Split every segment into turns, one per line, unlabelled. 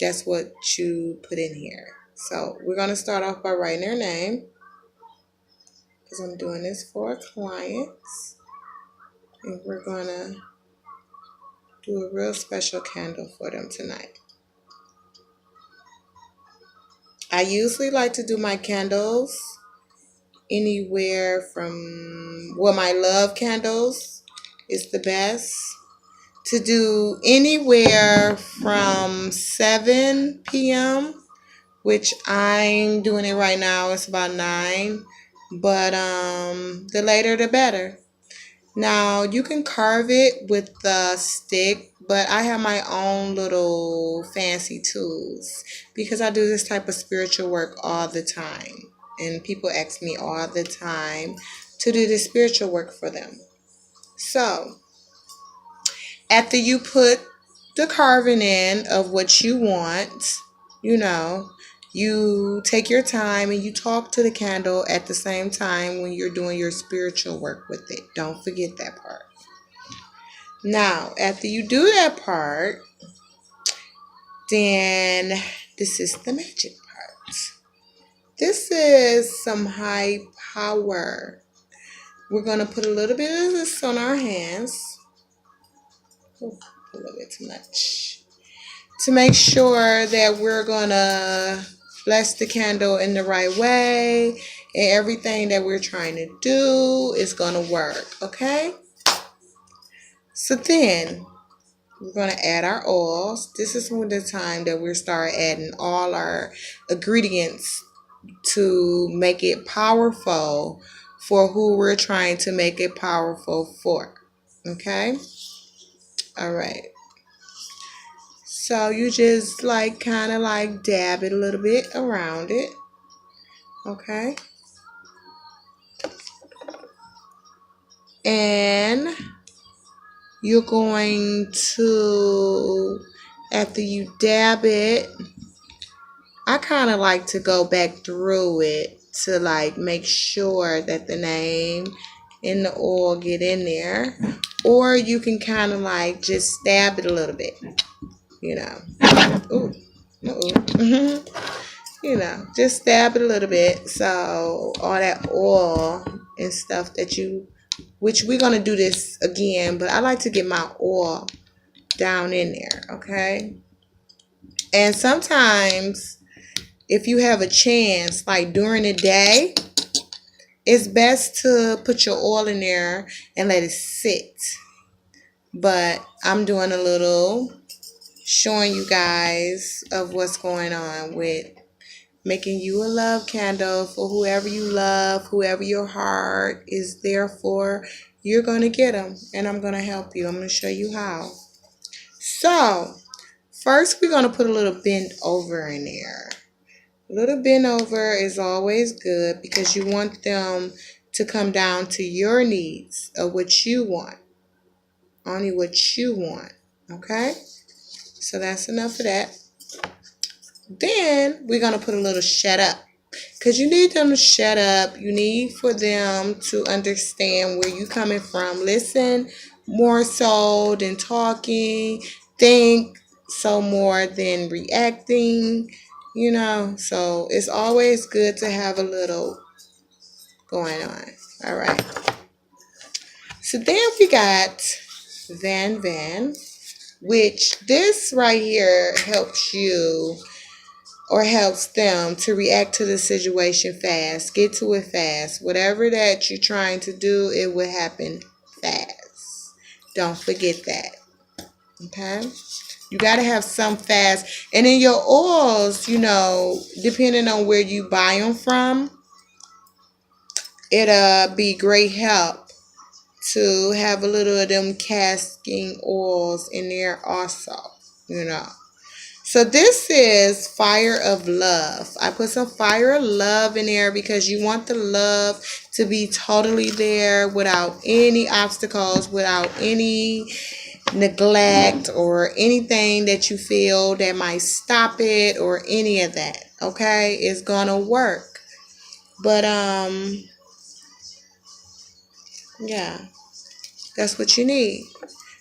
that's what you put in here. So we're going to start off by writing their name, because I'm doing this for clients. And we're going to do a real special candle for them tonight. I usually like to do my candles anywhere from, well, my love candles is the best. To do anywhere from 7 p.m., which I'm doing it right now. It's about 9, but the later the better. Now you can carve it with the stick, but I have my own little fancy tools because I do this type of spiritual work all the time, and people ask me all the time to do the spiritual work for them. So after you put the carving in of what you want, you take your time and you talk to the candle at the same time when you're doing your spiritual work with it. Don't forget that part. Now, after you do that part, then this is the magic part. This is some high power. We're going to put a little bit of this on our hands. Oh, a little bit too much. To make sure that we're going to bless the candle in the right way and everything that we're trying to do is going to work, okay? So then we're going to add our oils. This is when the time that we start adding all our ingredients to make it powerful for who we're trying to make it powerful for, okay? All right. So you just kind of dab it a little bit around it. Okay. And you're going to, after you dab it, I kind of like to go back through it to make sure that the name and the oil get in there. Or you can kind of just stab it a little bit. Ooh. Just stab it a little bit. So all that oil and stuff that which we're going to do this again, but I like to get my oil down in there, okay? And sometimes if you have a chance, during the day, it's best to put your oil in there and let it sit. But I'm doing a little showing you guys of what's going on with making you a love candle for whoever you love, whoever your heart is there for. You're going to get them, and I'm going to help you. I'm going to show you how. So first we're going to put a little bend over in there. A little bend over is always good because you want them to come down to your needs of what you want. Only what you want, okay? So that's enough of that. Then we're going to put a little shut up. Because you need them to shut up. You need for them to understand where you're coming from. Listen more so than talking. Think so more than reacting. So it's always good to have a little going on. All right. So then we got Van, which this right here helps you or helps them to react to the situation fast, get to it fast. Whatever that you're trying to do, it will happen fast. Don't forget that, okay? You got to have some fast. And in your oils, depending on where you buy them from, it'll be great help to have a little of them casting oils in there also, So this is Fire of Love. I put some Fire of Love in there because you want the love to be totally there without any obstacles, without any neglect or anything that you feel that might stop it or any of that. Okay? It's gonna work. But yeah, that's what you need.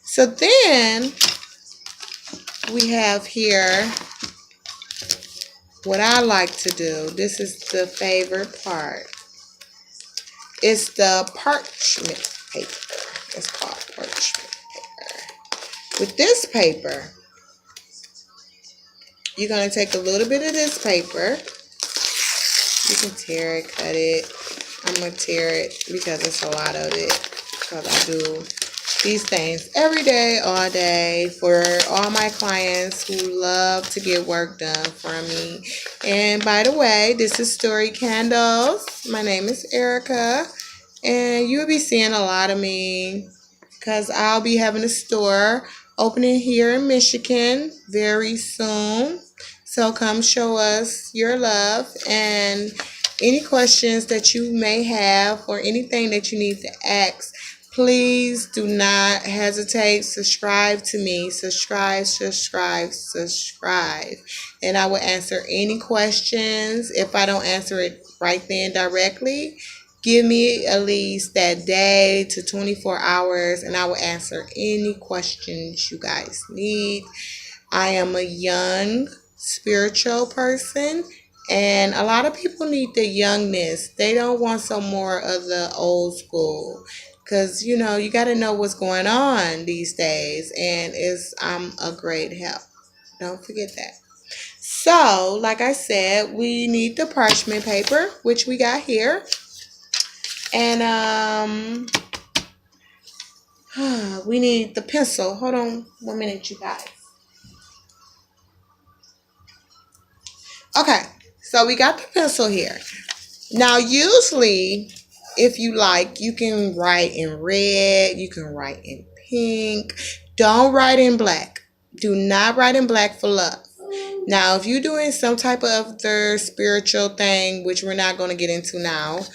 So then we have here what I like to do, this is the favorite part. It's the parchment paper. It's called parchment paper. With this paper, you're going to take a little bit of this paper. You can tear it, cut it. I'm going to tear it because it's a lot of it. Because I do these things every day, all day, for all my clients who love to get work done from me. And by the way, this is STORI'E Candles. My name is Erica. And you'll be seeing a lot of me because I'll be having a store opening here in Michigan very soon. So come show us your love, and any questions that you may have or anything that you need to ask, please do not hesitate. Subscribe to me. Subscribe. And I will answer any questions. If I don't answer it right then directly, give me at least that day to 24 hours, and I will answer any questions you guys need. I am a young spiritual person, and a lot of people need the youngness. They don't want some more of the old school, because you got to know what's going on these days, and I'm a great help. Don't forget that. So like I said, we need the parchment paper, which we got here, and we need the pencil. Hold on 1 minute, you guys. Okay, so we got the pencil here. Now, usually, if you like, you can write in red, you can write in pink. Don't write in black. Do not write in black for love. Now, if you're doing some type of other spiritual thing, which we're not going to get into now,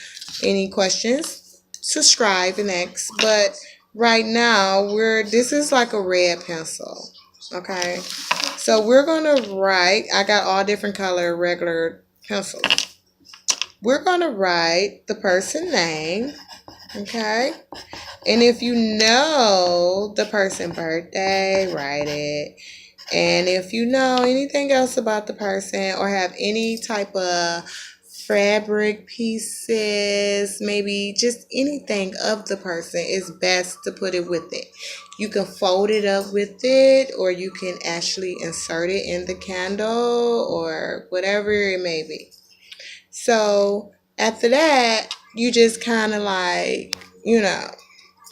any questions, subscribe and ask. But right now, this is like a red pencil. Okay, so we're going to write. I got all different color regular pencils. We're going to write the person name, okay? And if you know the person's birthday, write it. And if you know anything else about the person or have any type of fabric pieces, maybe just anything of the person, it's best to put it with it. You can fold it up with it, or you can actually insert it in the candle or whatever it may be. So after that, you just kind of like,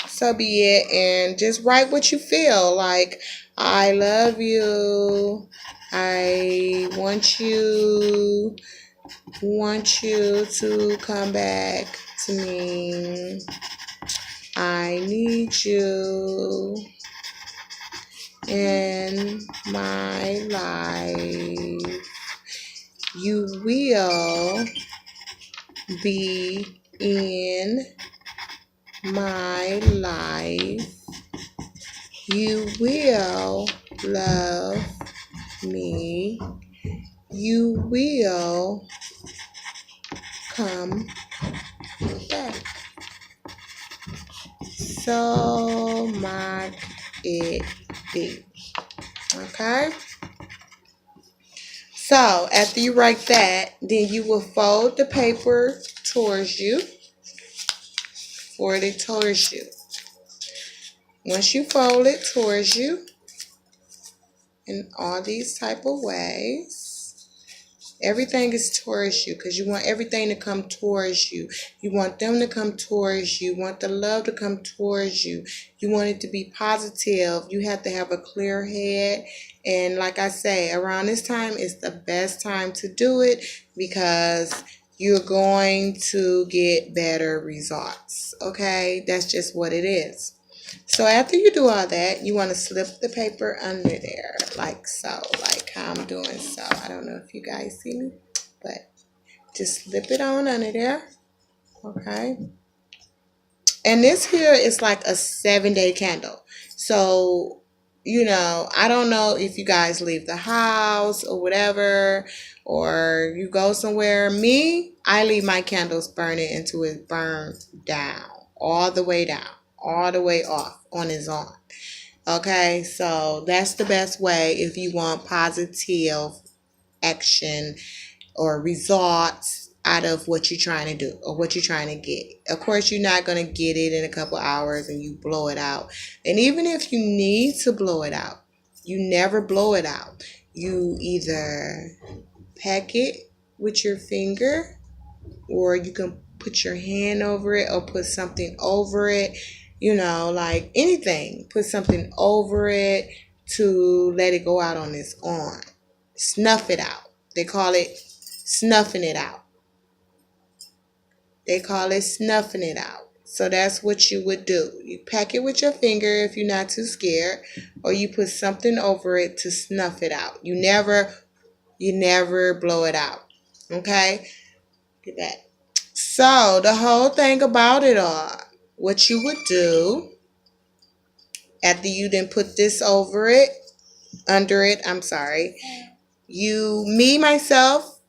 so be it, and just write what you feel. Like, I love you. I want you to come back to me. I need you in my life. You will be in my life. You will love me. You will come back. So might it be. Okay? So after you write that, then you will fold the paper towards you. Fold it towards you. Once you fold it towards you in all these type of ways, everything is towards you, because you want everything to come towards you. You want them to come towards you. You want the love to come towards you. You want it to be positive. You have to have a clear head. And like I say, around this time is the best time to do it, because you're going to get better results. Okay? That's just what it is. So after you do all that, you want to slip the paper under there, like so, like how I'm doing so. I don't know if you guys see me, but just slip it on under there, okay? And this here is like a 7-day candle. So, I don't know if you guys leave the house or whatever, or you go somewhere. Me, I leave my candles burning until it burns down, all the way down, all the way off on its own. Okay, so that's the best way if you want positive action or results out of what you're trying to do or what you're trying to get. Of course, you're not going to get it in a couple hours and you blow it out. And even if you need to blow it out, you never blow it out. You either pack it with your finger, or you can put your hand over it or put something over it, like anything. Put something over it to let it go out on its own. Snuff it out. They call it snuffing it out. They call it snuffing it out. So that's what you would do. You pack it with your finger if you're not too scared, or you put something over it to snuff it out. You never blow it out. Okay? Get that. So the whole thing about it all, what you would do after you then put this under it, myself,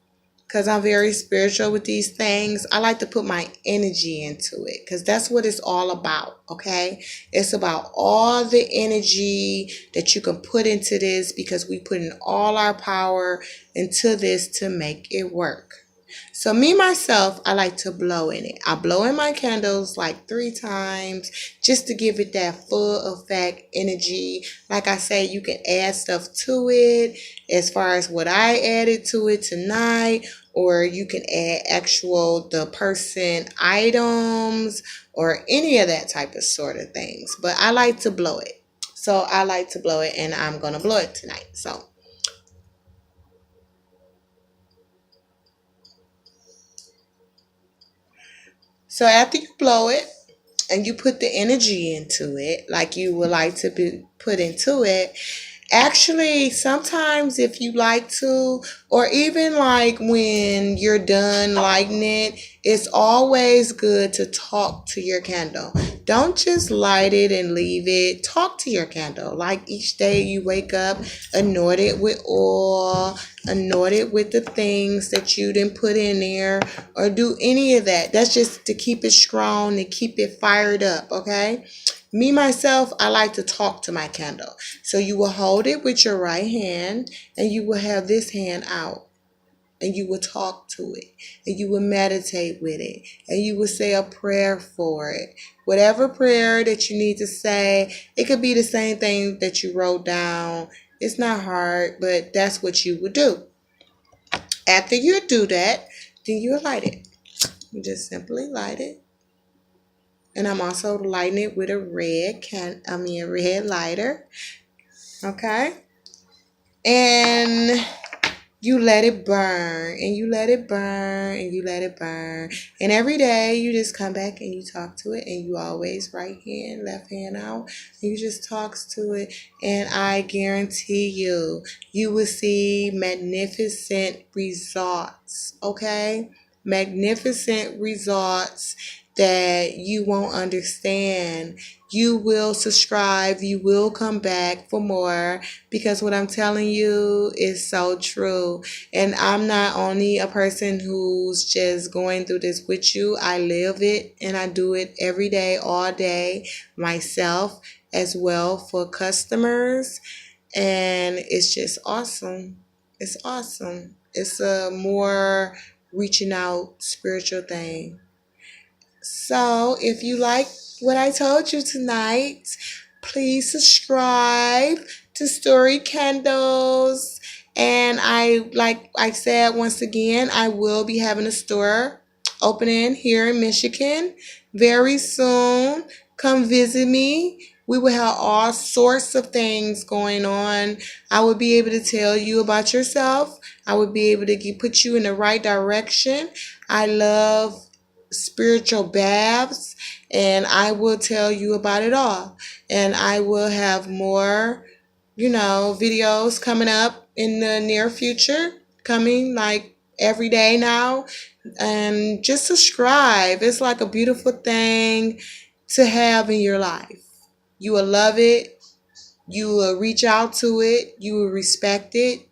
because I'm very spiritual with these things, I like to put my energy into it, because that's what it's all about, okay? It's about all the energy that you can put into this, because we put in all our power into this to make it work. So myself, I like to blow in it. I blow in my candles like 3 times just to give it that full effect energy. Like I say, you can add stuff to it as far as what I added to it tonight, or you can add the person items or any of that type of sort of things. But I like to blow it. So I like to blow it, and I'm going to blow it tonight. So after you blow it and you put the energy into it, like you would like to be put into it, actually, sometimes if you like to, or even like when you're done lighting it, it's always good to talk to your candle. Don't just light it and leave it. Talk to your candle. Like each day you wake up, anoint it with oil, anoint it with the things that you didn't put in there, or do any of that. That's just to keep it strong, to keep it fired up, okay? Myself, I like to talk to my candle. So you will hold it with your right hand, and you will have this hand out, and you will talk to it, and you will meditate with it, and you will say a prayer for it. Whatever prayer that you need to say, it could be the same thing that you wrote down. It's not hard, but that's what you would do. After you do that, then you light it. You just simply light it. And I'm also lighting it with a red lighter. Okay? And you let it burn, and you let it burn, and you let it burn. And every day you just come back and you talk to it, and you always right hand, left hand out, and you just talks to it. And I guarantee you will see magnificent results, okay? Magnificent results that you won't understand. You will subscribe. You will come back for more, because what I'm telling you is so true. And I'm not only a person who's just going through this with you. I live it, and I do it every day, all day, myself as well for customers. And it's just awesome. It's awesome. It's a more reaching out spiritual thing. So if you like what I told you tonight, please subscribe to STORI'E Candles. And like I said, once again, I will be having a store opening here in Michigan very soon. Come visit me. We will have all sorts of things going on. I will be able to tell you about yourself. I will be able to put you in the right direction. I love spiritual baths, and I will tell you about it all. And I will have more, videos coming up in the near future, coming like every day now. And just subscribe. It's like a beautiful thing to have in your life. You will love it. You will reach out to it. You will respect it.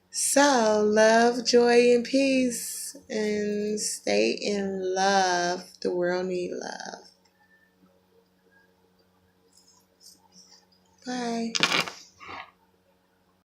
So, love, joy, and peace. And stay in love. The world needs love. Bye.